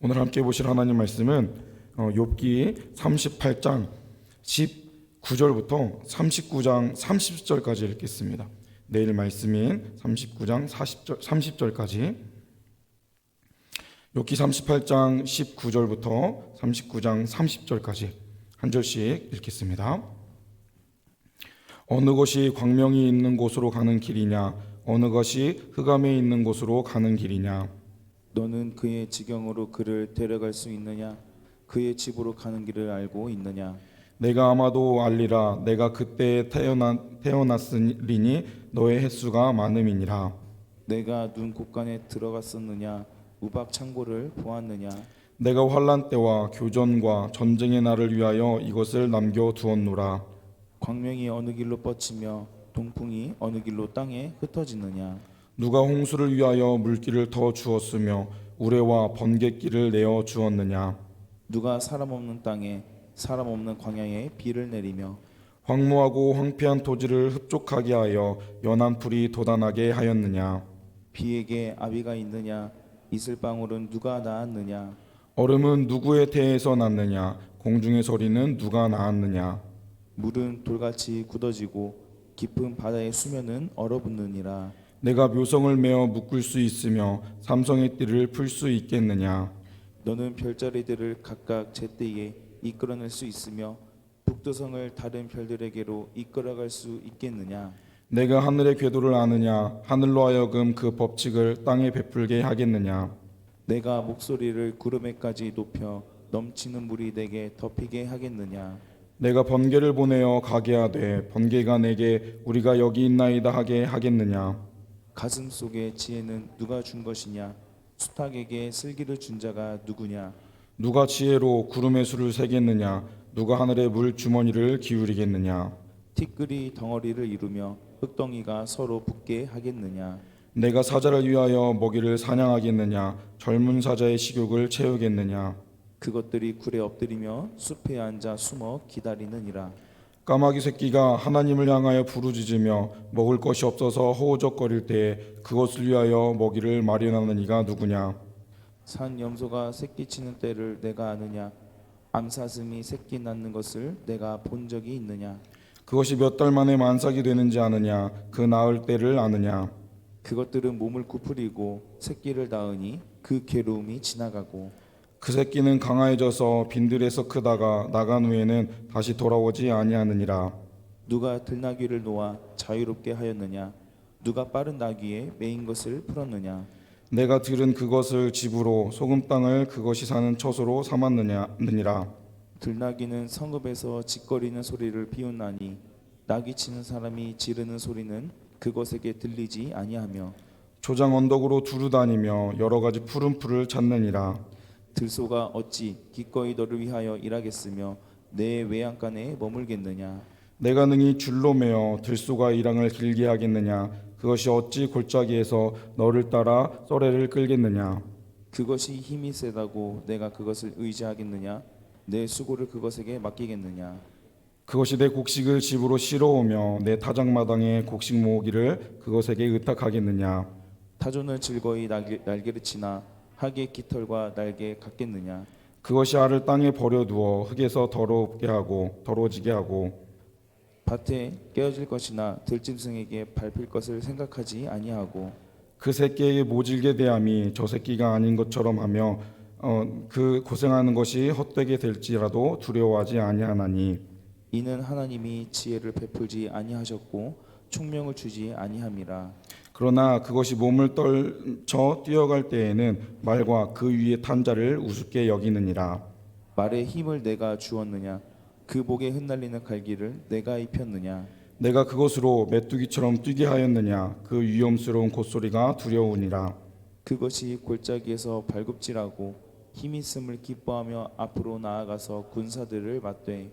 오늘 함께 보실 하나님 말씀은 욥기 38장 19절부터 39장 30절까지 읽겠습니다. 내일 말씀인 39장 30절까지 욥기 38장 19절부터 39장 30절까지 한 절씩 읽겠습니다. 어느 것이 광명이 있는 곳으로 가는 길이냐, 어느 것이 흑암에 있는 곳으로 가는 길이냐. 너는 그의 지경으로 그를 데려갈 수 있느냐? 그의 집으로 가는 길을 알고 있느냐? 내가 아마도 알리라. 내가 그때에 태어났으리니 너의 횟수가 많음이니라. 내가 눈 곳간에 들어갔었느냐? 우박 창고를 보았느냐? 내가 환난 때와 교전과 전쟁의 날을 위하여 이것을 남겨 두었노라. 광명이 어느 길로 뻗치며 동풍이 어느 길로 땅에 흩어지느냐? 누가 홍수를 위하여 물길을 터 주었으며 우레와 번갯길을 내어 주었느냐. 누가 사람 없는 땅에 사람 없는 광야에 비를 내리며 황무하고 황폐한 토지를 흡족하게 하여 연한 풀이 돋아나게 하였느냐. 비에게 아비가 있느냐? 이슬방울은 누가 낳았느냐? 얼음은 누구의 태에서 났느냐. 공중의 소리는 누가 낳았느냐. 물은 돌같이 굳어지고 깊은 바다의 수면은 얼어붙느니라. 내가 묘성을 메어 묶을 수 있으며 삼성의 띠를 풀 수 있겠느냐. 너는 별자리들을 각각 제때에 이끌어낼 수 있으며 북두성을 다른 별들에게로 이끌어갈 수 있겠느냐? 내가 하늘의 궤도를 아느냐. 하늘로 하여금 그 법칙을 땅에 베풀게 하겠느냐. 내가 목소리를 구름에까지 높여 넘치는 물이 내게 덮이게 하겠느냐? 내가 번개를 보내어 가게 하되 번개가 내게 우리가 여기 있나이다 하게 하겠느냐. 가슴 속의 지혜는 누가 준 것이냐? 수탉에게 슬기를 준 자가 누구냐? 누가 지혜로 구름의 수를 세겠느냐. 누가 하늘의 물 주머니를 기울이겠느냐. 티끌이 덩어리를 이루며 흙덩이가 서로 붙게 하겠느냐? 내가 사자를 위하여 먹이를 사냥하겠느냐. 젊은 사자의 식욕을 채우겠느냐. 그것들이 굴에 엎드리며 숲에 앉아 숨어 기다리느니라. 까마귀 새끼가 하나님을 향하여 부르짖으며 먹을 것이 없어서 허우적거릴 때에 그것을 위하여 먹이를 마련하는 이가 누구냐. 산 염소가 새끼 치는 때를 내가 아느냐? 암사슴이 새끼 낳는 것을 내가 본 적이 있느냐? 그것이 몇 달 만에 만삭이 되는지 아느냐. 그 낳을 때를 아느냐. 그것들은 몸을 구부리고 새끼를 낳으니 그 괴로움이 지나가고 그 새끼는 강화해져서 빈들에서 크다가 나간 후에는 다시 돌아오지 아니하느니라. 누가 들나귀를 놓아 자유롭게 하였느냐? 누가 빠른 나귀에 메인 것을 풀었느냐? 내가 들은 그것을 집으로 소금 땅을 그것이 사는 처소로 삼았느니라. 들나귀는 성읍에서 짓거리는 소리를 비웃나니 나귀 치는 사람이 지르는 소리는 그것에게 들리지 아니하며 조장 언덕으로 두루 다니며 여러 가지 푸른 풀을 찾느니라. 들소가 어찌 기꺼이 너를 위하여 일하겠으며 내 외양간에 머물겠느냐? 내가 능히 줄로 매어 들소가 일항을 길게 하겠느냐. 그것이 어찌 골짜기에서 너를 따라 썰매를 끌겠느냐. 그것이 힘이 세다고 내가 그것을 의지하겠느냐? 내 수고를 그것에게 맡기겠느냐? 그것이 내 곡식을 집으로 실어오며 내 타작마당에 곡식 모으기를 그것에게 의탁하겠느냐. 타조는 즐거이 날개를 치나 하기의 깃털과 날개 같겠느냐? 그것이 알을 땅에 버려두어 흙에서 더러워지게 하고 밭에 깨어질 것이나 들짐승에게 밟힐 것을 생각하지 아니하고 그 새끼에게 모질게 대함이 저 새끼가 아닌 것처럼 하며 그 고생하는 것이 헛되게 될지라도 두려워하지 아니하나니. 이는 하나님이 지혜를 베풀지 아니하셨고 총명을 주지 아니함이라. 그러나 그것이 몸을 떨쳐 뛰어갈 때에는 말과 그 위에 탄 자를 우습게 여기느니라. 말에 힘을 내가 주었느냐? 그 목에 흩날리는 갈기를 내가 입혔느냐? 내가 그것으로 메뚜기처럼 뛰게 하였느냐. 그 위험스러운 콧소리가 두려우니라. 그것이 골짜기에서 발굽질하고 힘있음을 기뻐하며 앞으로 나아가서 군사들을 맞되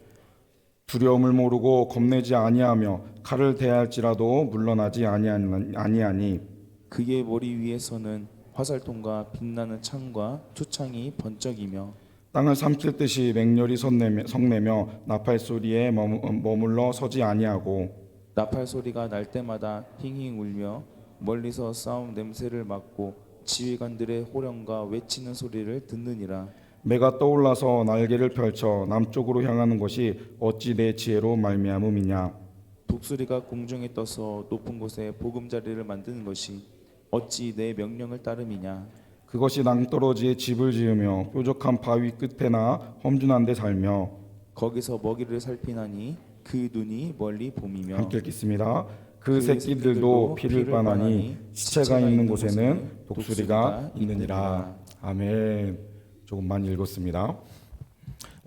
두려움을 모르고 겁내지 아니하며 칼을 대할지라도 물러나지 아니하니. 그의 머리 위에서는 화살통과 빛나는 창과 투창이 번쩍이며 땅을 삼킬 듯이 맹렬히 성내며 나팔 소리에 머물러 서지 아니하고 나팔 소리가 날 때마다 힝힝 울며 멀리서 싸움 냄새를 맡고 지휘관들의 호령과 외치는 소리를 듣느니라. 매가 떠올라서 날개를 펼쳐 남쪽으로 향하는 것이 어찌 내 지혜로 말미암음이냐. 독수리가 공중에 떠서 높은 곳에 보금자리를 만드는 것이 어찌 내 명령을 따름이냐. 그것이 낭떠러지에 집을 지으며 뾰족한 바위 끝에나 험준한 데 살며. 거기서 먹이를 살피나니 그 눈이 멀리 봄이며. 함께 읽겠습니다. 그 새끼들도 피를 빠나니 시체가 있는 곳에는 독수리가 있느니라. 아멘. 조금 많이 읽었습니다.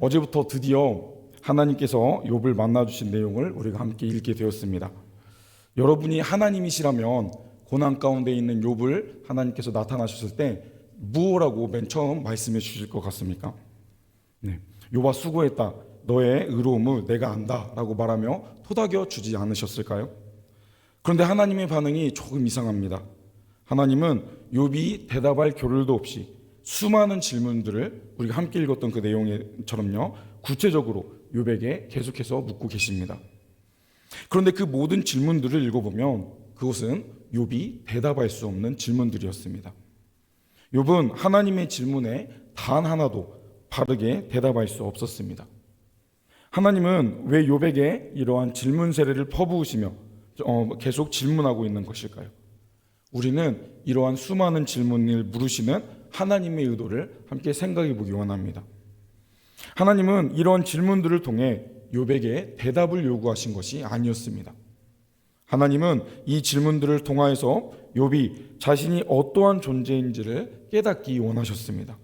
어제부터 드디어 하나님께서 욥을 만나주신 내용을 우리가 함께 읽게 되었습니다. 여러분이 하나님이시라면 고난 가운데 있는 욥을 하나님께서 나타나셨을 때 무엇라고 맨 처음 말씀해 주실 것 같습니까? 네. 욥아 수고했다. 너의 의로움을 내가 안다 라고 말하며 토닥여 주지 않으셨을까요? 그런데 하나님의 반응이 조금 이상합니다. 하나님은 욥이 대답할 겨를도 없이 수많은 질문들을 우리가 함께 읽었던 그 내용처럼요, 구체적으로 욥에게 계속해서 묻고 계십니다. 그런데 그 모든 질문들을 읽어보면 그것은 욥이 대답할 수 없는 질문들이었습니다. 욥은 하나님의 질문에 단 하나도 바르게 대답할 수 없었습니다. 하나님은 왜 욥에게 이러한 질문 세례를 퍼부으시며 계속 질문하고 있는 것일까요? 우리는 이러한 수많은 질문을 물으시는 하나님의 의도를 함께 생각해 보기 원합니다. 하나님은 이러한 질문들을 통해 욥에게 대답을 요구하신 것이 아니었습니다. 하나님은 이 질문들을 통하여서 욥이 자신이 어떠한 존재인지를 깨닫기 원하셨습니다.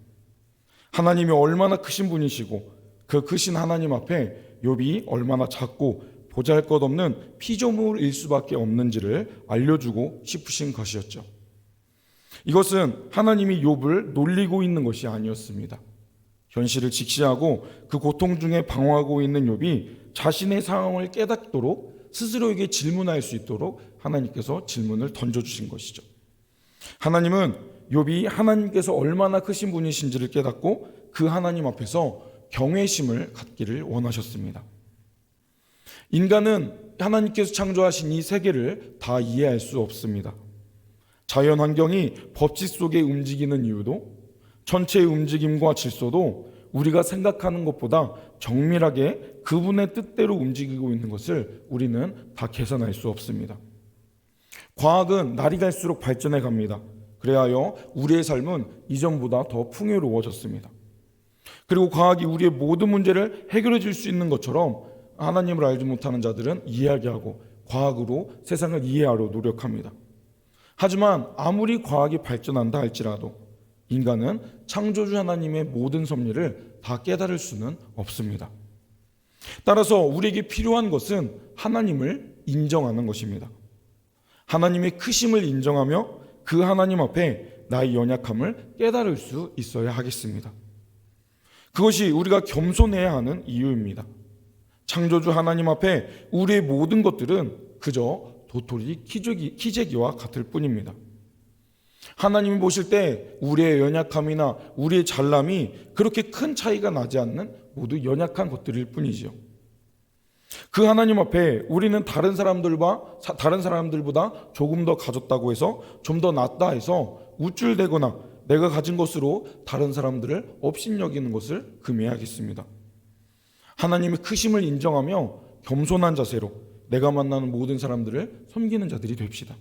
하나님이 얼마나 크신 분이시고 그 크신 하나님 앞에 욥이 얼마나 작고 보잘것없는 피조물일 수밖에 없는지를 알려주고 싶으신 것이었죠. 이것은 하나님이 욥을 놀리고 있는 것이 아니었습니다. 현실을 직시하고 그 고통 중에 방황하고 있는 욥이 자신의 상황을 깨닫도록 스스로에게 질문할 수 있도록 하나님께서 질문을 던져주신 것이죠. 하나님은 욥이 하나님께서 얼마나 크신 분이신지를 깨닫고 그 하나님 앞에서 경외심을 갖기를 원하셨습니다. 인간은 하나님께서 창조하신 이 세계를 다 이해할 수 없습니다. 자연 환경이 법칙 속에 움직이는 이유도, 전체의 움직임과 질서도 우리가 생각하는 것보다 정밀하게 그분의 뜻대로 움직이고 있는 것을 우리는 다 계산할 수 없습니다. 과학은 날이 갈수록 발전해 갑니다. 그래하여 우리의 삶은 이전보다 더 풍요로워졌습니다. 그리고 과학이 우리의 모든 문제를 해결해 줄 수 있는 것처럼 하나님을 알지 못하는 자들은 이야기하고 과학으로 세상을 이해하려 노력합니다. 하지만 아무리 과학이 발전한다 할지라도 인간은 창조주 하나님의 모든 섭리를 다 깨달을 수는 없습니다. 따라서 우리에게 필요한 것은 하나님을 인정하는 것입니다. 하나님의 크심을 인정하며 그 하나님 앞에 나의 연약함을 깨달을 수 있어야 하겠습니다. 그것이 우리가 겸손해야 하는 이유입니다. 창조주 하나님 앞에 우리의 모든 것들은 그저 도토리 키재기와 같을 뿐입니다. 하나님이 보실 때 우리의 연약함이나 우리의 잘남이 그렇게 큰 차이가 나지 않는 모두 연약한 것들일 뿐이지요. 그 하나님 앞에 우리는 다른 사람들보다 조금 더 가졌다고 해서 좀 더 낫다 해서 우쭐대거나 내가 가진 것으로 다른 사람들을 업신여기는 것을 금해야겠습니다. 하나님의 크심을 인정하며 겸손한 자세로 내가 만나는 모든 사람들을 섬기는 자들이 됩시다.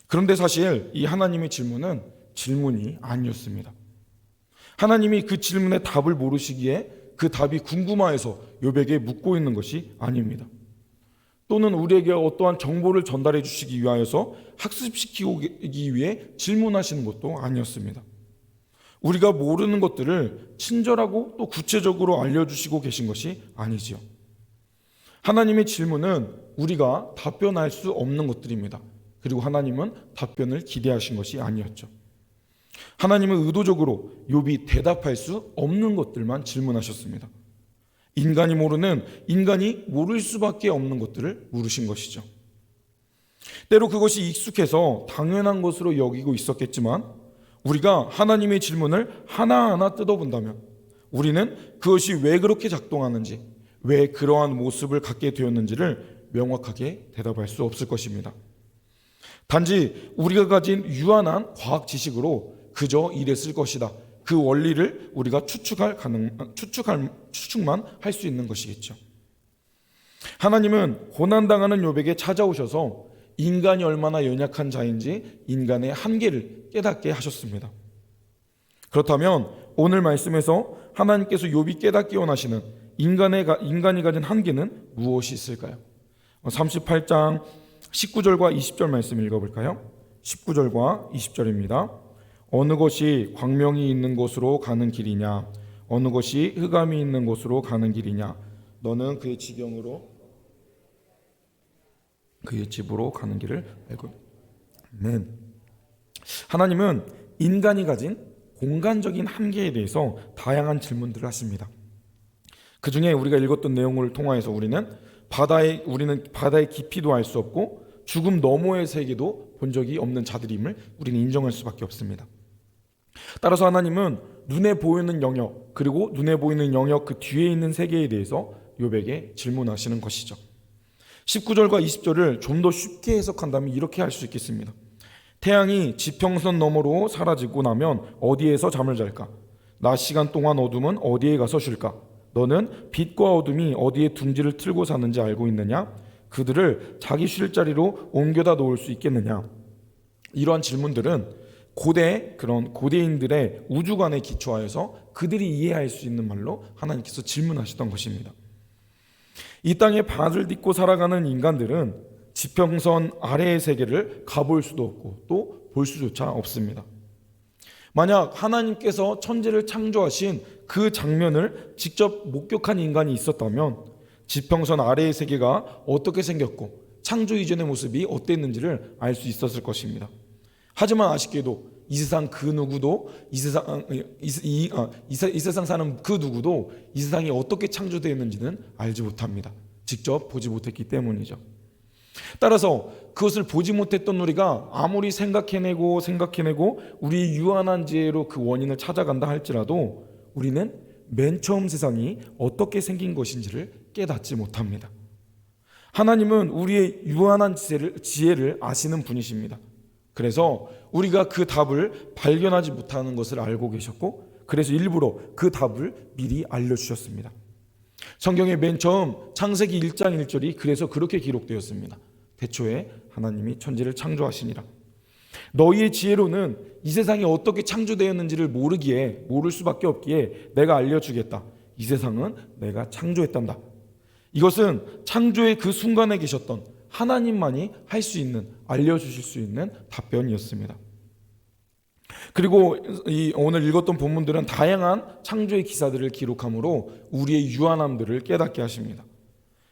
그런데 사실 이 하나님의 질문은 질문이 아니었습니다. 하나님이 그 질문의 답을 모르시기에 그 답이 궁금해서 욥에게 묻고 있는 것이 아닙니다. 또는 우리에게 어떠한 정보를 전달해 주시기 위하여서 학습시키기 위해 질문하시는 것도 아니었습니다. 우리가 모르는 것들을 친절하고 또 구체적으로 알려주시고 계신 것이 아니지요. 하나님의 질문은 우리가 답변할 수 없는 것들입니다. 그리고 하나님은 답변을 기대하신 것이 아니었죠. 하나님은 의도적으로 욥이 대답할 수 없는 것들만 질문하셨습니다. 인간이 모를 수밖에 없는 것들을 물으신 것이죠. 때로 그것이 익숙해서 당연한 것으로 여기고 있었겠지만 우리가 하나님의 질문을 하나하나 뜯어본다면 우리는 그것이 왜 그렇게 작동하는지, 왜 그러한 모습을 갖게 되었는지를 명확하게 대답할 수 없을 것입니다. 단지 우리가 가진 유한한 과학 지식으로 그저 이랬을 것이다. 그 원리를 우리가 추측만 할 수 있는 것이겠죠. 하나님은 고난당하는 욥에게 찾아오셔서 인간이 얼마나 연약한 자인지 인간의 한계를 깨닫게 하셨습니다. 그렇다면 오늘 말씀에서 하나님께서 욥이 깨닫기 원하시는 인간이 가진 한계는 무엇이 있을까요? 38장 19절과 20절 말씀 읽어볼까요? 19절과 20절입니다. 어느 것이 광명이 있는 곳으로 가는 길이냐? 어느 것이 흑암이 있는 곳으로 가는 길이냐? 너는 그의 집으로 가는 길을 알고. 아멘. 하나님은 인간이 가진 공간적인 한계에 대해서 다양한 질문들을 하십니다. 그 중에 우리가 읽었던 내용을 통하여서 우리는 바다의 깊이도 알 수 없고 죽음 너머의 세계도 본 적이 없는 자들임을 우리는 인정할 수밖에 없습니다. 따라서 하나님은 눈에 보이는 영역, 그리고 눈에 보이는 영역 그 뒤에 있는 세계에 대해서 욥에게 질문하시는 것이죠. 19절과 20절을 좀 더 쉽게 해석한다면 이렇게 할 수 있겠습니다. 태양이 지평선 너머로 사라지고 나면 어디에서 잠을 잘까? 낮 시간 동안 어둠은 어디에 가서 쉴까? 너는 빛과 어둠이 어디에 둥지를 틀고 사는지 알고 있느냐? 그들을 자기 쉴 자리로 옮겨다 놓을 수 있겠느냐? 이러한 질문들은 고대인들의 우주관에 기초하여서 그들이 이해할 수 있는 말로 하나님께서 질문하시던 것입니다. 이 땅에 발을 딛고 살아가는 인간들은 지평선 아래의 세계를 가볼 수도 없고 또 볼 수조차 없습니다. 만약 하나님께서 천지를 창조하신 그 장면을 직접 목격한 인간이 있었다면 지평선 아래의 세계가 어떻게 생겼고 창조 이전의 모습이 어땠는지를 알 수 있었을 것입니다. 하지만 아쉽게도 이 세상 그 누구도 이 세상 사는 그 누구도 이 세상이 어떻게 창조되었는지는 알지 못합니다. 직접 보지 못했기 때문이죠. 따라서 그것을 보지 못했던 우리가 아무리 생각해내고 우리의 유한한 지혜로 그 원인을 찾아간다 할지라도 우리는 맨 처음 세상이 어떻게 생긴 것인지를 깨닫지 못합니다. 하나님은 우리의 유한한 지혜를 아시는 분이십니다. 그래서 우리가 그 답을 발견하지 못하는 것을 알고 계셨고 그래서 일부러 그 답을 미리 알려주셨습니다. 성경의 맨 처음 창세기 1장 1절이 그래서 그렇게 기록되었습니다. 태초에 하나님이 천지를 창조하시니라. 너희의 지혜로는 이 세상이 어떻게 창조되었는지를 모를 수밖에 없기에 내가 알려주겠다. 이 세상은 내가 창조했단다. 이것은 창조의 그 순간에 계셨던 하나님만이 할 수 있는, 알려주실 수 있는 답변이었습니다. 그리고 오늘 읽었던 본문들은 다양한 창조의 기사들을 기록하므로 우리의 유한함들을 깨닫게 하십니다.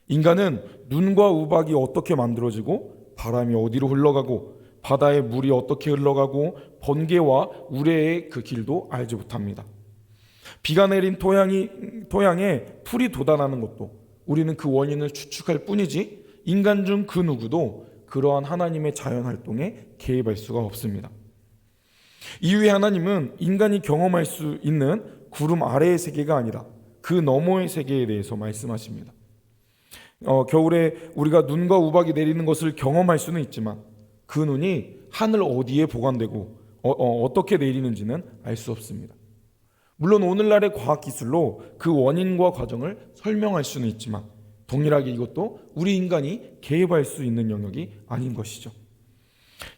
인간은 눈과 우박이 어떻게 만들어지고 바람이 어디로 흘러가고 바다의 물이 어떻게 흘러가고 번개와 우레의 그 길도 알지 못합니다. 비가 내린 토양에 풀이 돋아나는 것도 우리는 그 원인을 추측할 뿐이지 인간 중 그 누구도 그러한 하나님의 자연활동에 개입할 수가 없습니다. 이후에 하나님은 인간이 경험할 수 있는 구름 아래의 세계가 아니라 그 너머의 세계에 대해서 말씀하십니다. 겨울에 우리가 눈과 우박이 내리는 것을 경험할 수는 있지만 그 눈이 하늘 어디에 보관되고 어떻게 내리는지는 알 수 없습니다. 물론 오늘날의 과학기술로 그 원인과 과정을 설명할 수는 있지만 동일하게 이것도 우리 인간이 개입할 수 있는 영역이 아닌 것이죠.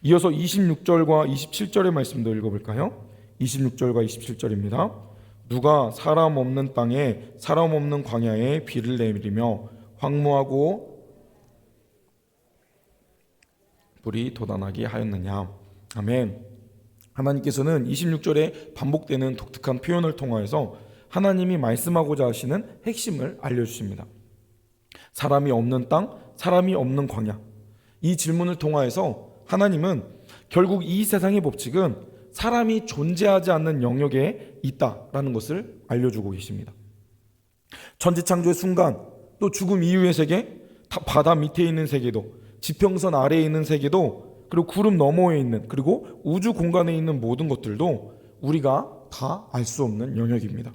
이어서 26절과 27절의 말씀도 읽어볼까요? 26절과 27절입니다. 누가 사람 없는 땅에 사람 없는 광야에 비를 내리며 황무하고 불이 돋아나게 하였느냐. 아멘. 하나님께서는 26절에 반복되는 독특한 표현을 통하여서 하나님이 말씀하고자 하시는 핵심을 알려주십니다. 사람이 없는 땅, 사람이 없는 광야. 이 질문을 통하여서 하나님은 결국 이 세상의 법칙은 사람이 존재하지 않는 영역에 있다라는 것을 알려주고 계십니다. 천지창조의 순간, 또 죽음 이후의 세계, 바다 밑에 있는 세계도, 지평선 아래에 있는 세계도, 그리고 구름 너머에 있는, 그리고 우주 공간에 있는 모든 것들도 우리가 다 알 수 없는 영역입니다.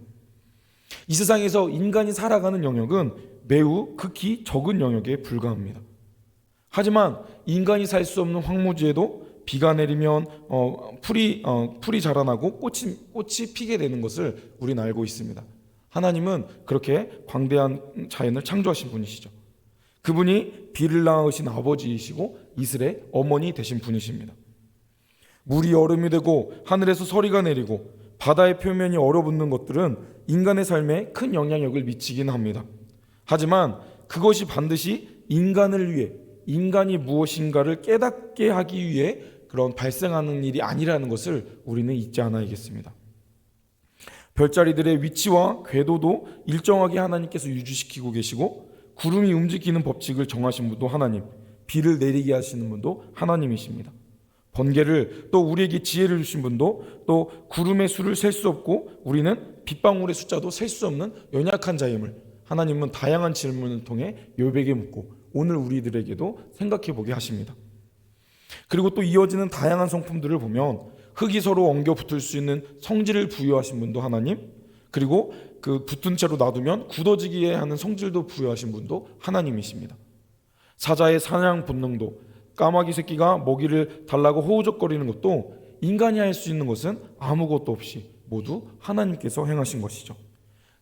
이 세상에서 인간이 살아가는 영역은 매우 극히 적은 영역에 불과합니다. 하지만 인간이 살 수 없는 황무지에도 비가 내리면 풀이 자라나고 꽃이 피게 되는 것을 우리는 알고 있습니다. 하나님은 그렇게 광대한 자연을 창조하신 분이시죠. 그분이 비를 낳으신 아버지이시고 이스라엘의 어머니 되신 분이십니다. 물이 얼음이 되고 하늘에서 서리가 내리고 바다의 표면이 얼어붙는 것들은 인간의 삶에 큰 영향력을 미치긴 합니다. 하지만 그것이 반드시 인간을 위해, 인간이 무엇인가를 깨닫게 하기 위해 그런 발생하는 일이 아니라는 것을 우리는 잊지 않아야겠습니다. 별자리들의 위치와 궤도도 일정하게 하나님께서 유지시키고 계시고, 구름이 움직이는 법칙을 정하신 분도 하나님, 비를 내리게 하시는 분도 하나님이십니다. 번개를, 또 우리에게 지혜를 주신 분도, 또 구름의 수를 셀 수 없고 우리는 빗방울의 숫자도 셀 수 없는 연약한 자임을 하나님은 다양한 질문을 통해 욥에게 묻고 오늘 우리들에게도 생각해 보게 하십니다. 그리고 또 이어지는 다양한 성품들을 보면 흙이 서로 엉겨 붙을 수 있는 성질을 부여하신 분도 하나님, 그리고 그 붙은 채로 놔두면 굳어지게 하는 성질도 부여하신 분도 하나님이십니다. 사자의 사냥 본능도, 까마귀 새끼가 먹이를 달라고 호우적거리는 것도 인간이 할 수 있는 것은 아무것도 없이 모두 하나님께서 행하신 것이죠.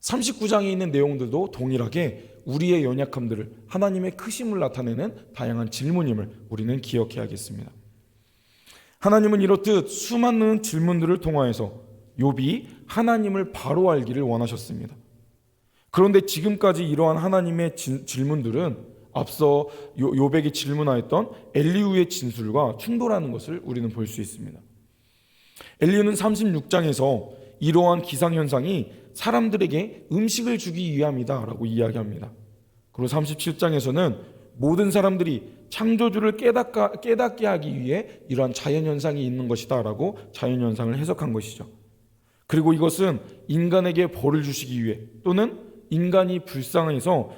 39장에 있는 내용들도 동일하게 우리의 연약함들을, 하나님의 크심을 나타내는 다양한 질문임을 우리는 기억해야겠습니다. 하나님은 이렇듯 수많은 질문들을 통하여서 욥이 하나님을 바로 알기를 원하셨습니다. 그런데 지금까지 이러한 하나님의 질문들은 앞서 욥에게 질문하였던 엘리후의 진술과 충돌하는 것을 우리는 볼 수 있습니다. 엘리후는 36장에서 이러한 기상현상이 사람들에게 음식을 주기 위함이다 라고 이야기합니다. 그리고 37장에서는 모든 사람들이 창조주를 깨닫게 하기 위해 이러한 자연현상이 있는 것이다 라고 자연현상을 해석한 것이죠. 그리고 이것은 인간에게 벌을 주시기 위해, 또는 인간이 불쌍해서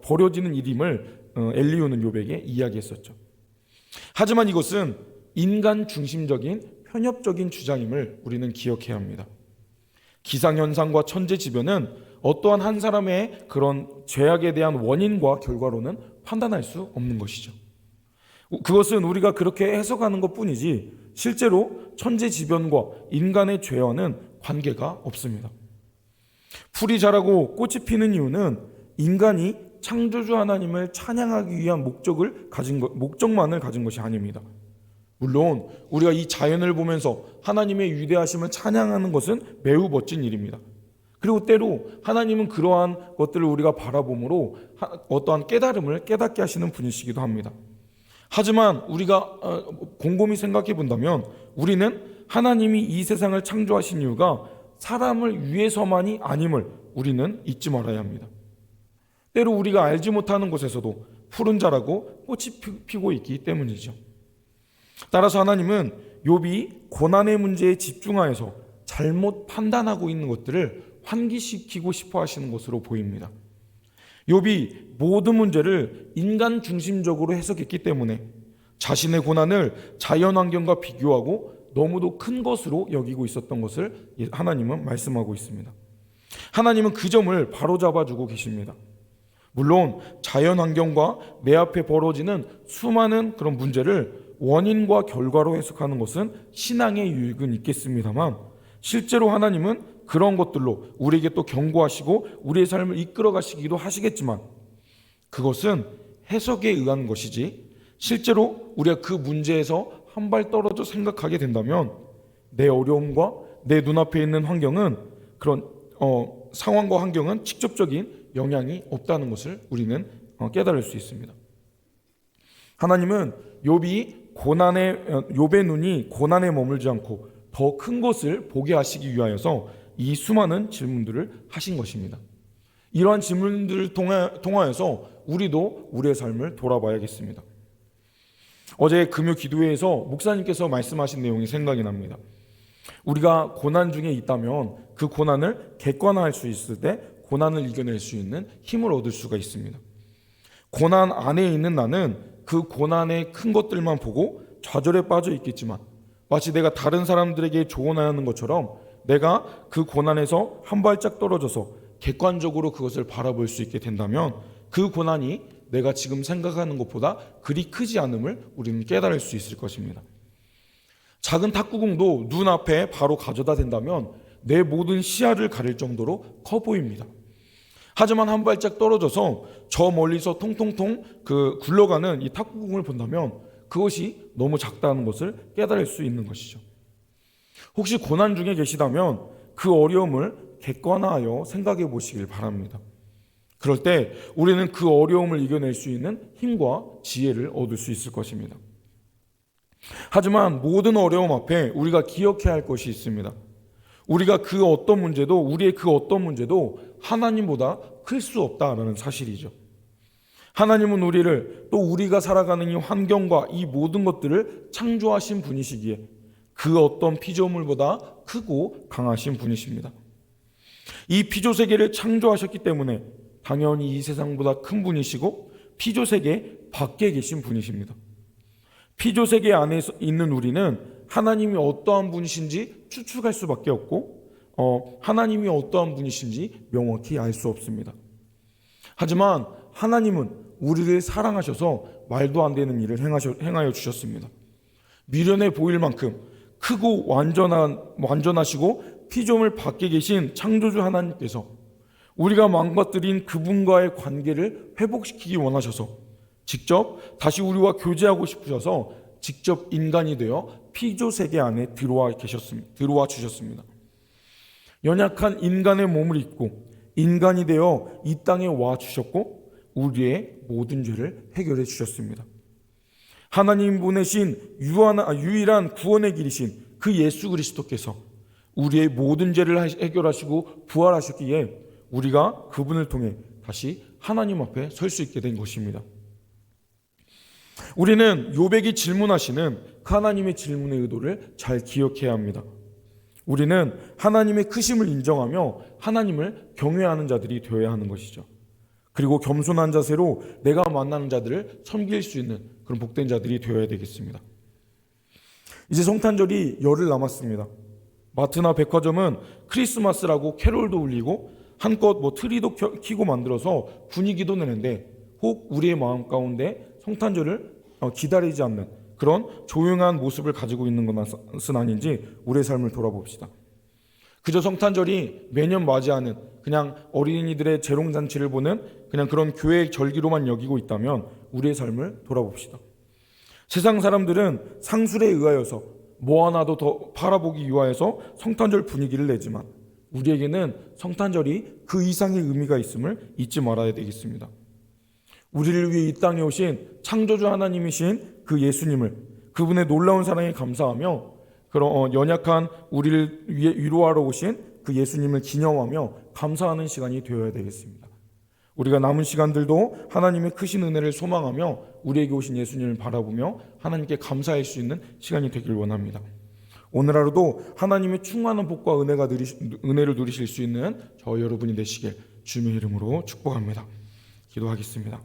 버려지는 일임을 엘리후는 욥에게 이야기했었죠. 하지만 이것은 인간 중심적인 편협적인 주장임을 우리는 기억해야 합니다. 기상현상과 천재지변은 어떠한 한 사람의 그런 죄악에 대한 원인과 결과로는 판단할 수 없는 것이죠. 그것은 우리가 그렇게 해석하는 것뿐이지 실제로 천재지변과 인간의 죄와는 관계가 없습니다. 풀이 자라고 꽃이 피는 이유는 인간이 창조주 하나님을 찬양하기 위한 목적만을 가진 것이 아닙니다. 물론 우리가 이 자연을 보면서 하나님의 위대하심을 찬양하는 것은 매우 멋진 일입니다. 그리고 때로 하나님은 그러한 것들을 우리가 바라봄으로 어떠한 깨달음을 깨닫게 하시는 분이시기도 합니다. 하지만 우리가 곰곰이 생각해 본다면 우리는 하나님이 이 세상을 창조하신 이유가 사람을 위해서만이 아님을 우리는 잊지 말아야 합니다. 때로 우리가 알지 못하는 곳에서도 푸른 자라고 꽃이 피고 있기 때문이죠. 따라서 하나님은 욥이 고난의 문제에 집중하여서 잘못 판단하고 있는 것들을 환기시키고 싶어 하시는 것으로 보입니다. 욥이 모든 문제를 인간 중심적으로 해석했기 때문에 자신의 고난을 자연환경과 비교하고 너무도 큰 것으로 여기고 있었던 것을 하나님은 말씀하고 있습니다. 하나님은 그 점을 바로잡아주고 계십니다. 물론 자연환경과 내 앞에 벌어지는 수많은 그런 문제를 원인과 결과로 해석하는 것은 신앙의 유익은 있겠습니다만, 실제로 하나님은 그런 것들로 우리에게 또 경고하시고 우리의 삶을 이끌어 가시기도 하시겠지만, 그것은 해석에 의한 것이지 실제로 우리가 그 문제에서 한 발 떨어져 생각하게 된다면 내 어려움과 내 눈앞에 있는 환경은 그런 상황과 환경은 직접적인 영향이 없다는 것을 우리는 깨달을 수 있습니다. 하나님은 욥의 눈이 고난에 머물지 않고 더 큰 것을 보게 하시기 위하여서 이 수많은 질문들을 하신 것입니다. 이러한 질문들을 통하여서 우리도 우리의 삶을 돌아봐야겠습니다. 어제 금요 기도회에서 목사님께서 말씀하신 내용이 생각이 납니다. 우리가 고난 중에 있다면 그 고난을 객관화할 수 있을 때 고난을 이겨낼 수 있는 힘을 얻을 수가 있습니다. 고난 안에 있는 나는 그 고난의 큰 것들만 보고 좌절에 빠져 있겠지만, 마치 내가 다른 사람들에게 조언하는 것처럼 내가 그 고난에서 한 발짝 떨어져서 객관적으로 그것을 바라볼 수 있게 된다면 그 고난이 내가 지금 생각하는 것보다 그리 크지 않음을 우리는 깨달을 수 있을 것입니다. 작은 탁구공도 눈앞에 바로 가져다 댄다면 내 모든 시야를 가릴 정도로 커 보입니다. 하지만 한 발짝 떨어져서 저 멀리서 통통통 굴러가는 이 탁구공을 본다면 그것이 너무 작다는 것을 깨달을 수 있는 것이죠. 혹시 고난 중에 계시다면 그 어려움을 객관화하여 생각해 보시길 바랍니다. 그럴 때 우리는 그 어려움을 이겨낼 수 있는 힘과 지혜를 얻을 수 있을 것입니다. 하지만 모든 어려움 앞에 우리가 기억해야 할 것이 있습니다. 우리의 그 어떤 문제도 하나님보다 클 수 없다라는 사실이죠. 하나님은 또 우리가 살아가는 이 환경과 이 모든 것들을 창조하신 분이시기에 그 어떤 피조물보다 크고 강하신 분이십니다. 이 피조세계를 창조하셨기 때문에 당연히 이 세상보다 큰 분이시고 피조세계 밖에 계신 분이십니다. 피조세계 안에 있는 우리는 하나님이 어떠한 분이신지 추측할 수밖에 없고 하나님이 어떠한 분이신지 명확히 알 수 없습니다. 하지만 하나님은 우리를 사랑하셔서 말도 안 되는 일을 행하여 주셨습니다. 미련해 보일 만큼 크고 완전하시고 피조물 밖에 계신 창조주 하나님께서 우리가 망가뜨린 그분과의 관계를 회복시키기 원하셔서 직접 다시 우리와 교제하고 싶으셔서 직접 인간이 되어 피조세계 안에 들어와 주셨습니다. 연약한 인간의 몸을 입고 인간이 되어 이 땅에 와 주셨고 우리의 모든 죄를 해결해 주셨습니다. 하나님 보내신 유일한 구원의 길이신 그 예수 그리스도께서 우리의 모든 죄를 해결하시고 부활하셨기에 우리가 그분을 통해 다시 하나님 앞에 설 수 있게 된 것입니다. 우리는 요백이 질문하시는 그 하나님의 질문의 의도를 잘 기억해야 합니다. 우리는 하나님의 크심을 인정하며 하나님을 경외하는 자들이 되어야 하는 것이죠. 그리고 겸손한 자세로 내가 만나는 자들을 섬길 수 있는 그런 복된 자들이 되어야 되겠습니다. 이제 성탄절이 열흘 남았습니다. 마트나 백화점은 크리스마스라고 캐롤도 울리고 한껏 트리도 켜고 만들어서 분위기도 내는데 혹 우리의 마음 가운데 성탄절을 기다리지 않는 그런 조용한 모습을 가지고 있는 것은 아닌지 우리의 삶을 돌아봅시다. 그저 성탄절이 매년 맞이하는 그냥 어린이들의 재롱잔치를 보는 그냥 그런 교회 절기로만 여기고 있다면 우리의 삶을 돌아봅시다. 세상 사람들은 상술에 의하여서 뭐 하나도 더 팔아보기 위하여서 성탄절 분위기를 내지만 우리에게는 성탄절이 그 이상의 의미가 있음을 잊지 말아야 되겠습니다. 우리를 위해 이 땅에 오신 창조주 하나님이신 그 예수님을 그분의 놀라운 사랑에 감사하며 그런 연약한 우리를 위해 위로하러 오신 그 예수님을 기념하며 감사하는 시간이 되어야 되겠습니다. 우리가 남은 시간들도 하나님의 크신 은혜를 소망하며 우리에게 오신 예수님을 바라보며 하나님께 감사할 수 있는 시간이 되길 원합니다. 오늘 하루도 하나님의 충만한 복과 은혜를 누리실 수 있는 저 여러분이 되시길 주님의 이름으로 축복합니다. 기도하겠습니다.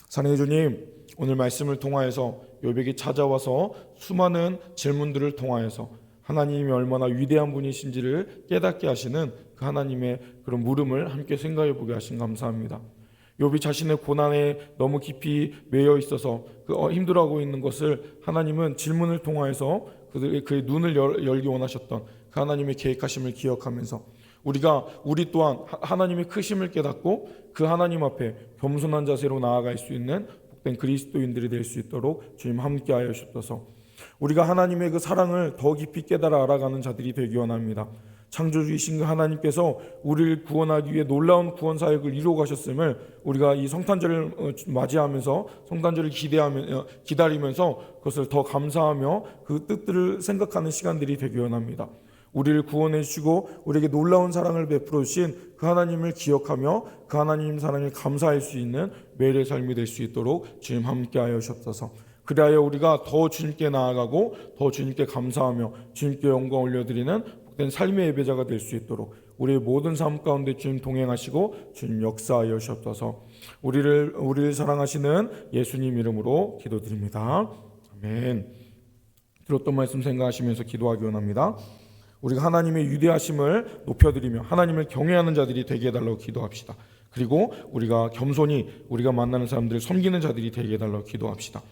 사랑의 주님, 오늘 말씀을 통하여서 요백이 찾아와서 수많은 질문들을 통하여서 하나님이 얼마나 위대한 분이신지를 깨닫게 하시는 그 하나님의 그런 물음을 함께 생각해 보게 하신 감사합니다. 욥이 자신의 고난에 너무 깊이 매여 있어서 힘들어하고 있는 것을 하나님은 질문을 통하여서 그의 눈을 열기 원하셨던 그 하나님의 계획하심을 기억하면서 우리 또한 하나님의 크심을 깨닫고 그 하나님 앞에 겸손한 자세로 나아갈 수 있는 복된 그리스도인들이 될 수 있도록 주님 함께하여 주옵소서. 우리가 하나님의 그 사랑을 더 깊이 깨달아 알아가는 자들이 되기 원합니다. 창조주이신 그 하나님께서 우리를 구원하기 위해 놀라운 구원 사역을 이루어 가셨음을 우리가 이 성탄절을 맞이하면서 성탄절을 기다리면서 그것을 더 감사하며 그 뜻들을 생각하는 시간들이 되기 원합니다. 우리를 구원해 주시고 우리에게 놀라운 사랑을 베풀어 주신 그 하나님을 기억하며 그 하나님 사랑에 감사할 수 있는 매일의 삶이 될 수 있도록 주님 함께하여 주옵소서. 그리하여 우리가 더 주님께 나아가고 더 주님께 감사하며 주님께 영광 올려드리는 복된 삶의 예배자가 될 수 있도록 우리의 모든 삶 가운데 주님 동행하시고 주님 역사하여 주옵소서. 우리를 사랑하시는 예수님 이름으로 기도드립니다. 아멘. 들었던 말씀 생각하시면서 기도하기 원합니다. 우리가 하나님의 위대하심을 높여드리며 하나님을 경외하는 자들이 되게 해달라고 기도합시다. 그리고 우리가 겸손히 우리가 만나는 사람들을 섬기는 자들이 되게 해달라고 기도합시다.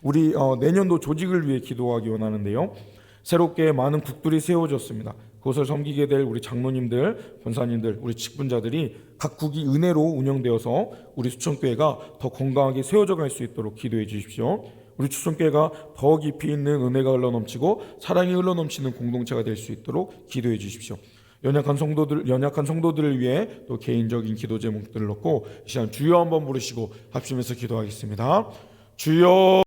우리 내년도 조직을 위해 기도하기 원하는데요. 새롭게 많은 국들이 세워졌습니다. 그것을 섬기게 될 우리 장로님들, 권사님들, 우리 직분자들이 각 국이 은혜로 운영되어서 우리 수천교회가 더 건강하게 세워져 갈 수 있도록 기도해 주십시오. 우리 추천교회가 더 깊이 있는 은혜가 흘러넘치고 사랑이 흘러넘치는 공동체가 될 수 있도록 기도해 주십시오. 연약한 성도들을 위해 또 개인적인 기도 제목들을 넣고 이 시간 주여 한번 부르시고 합심해서 기도하겠습니다. 주여.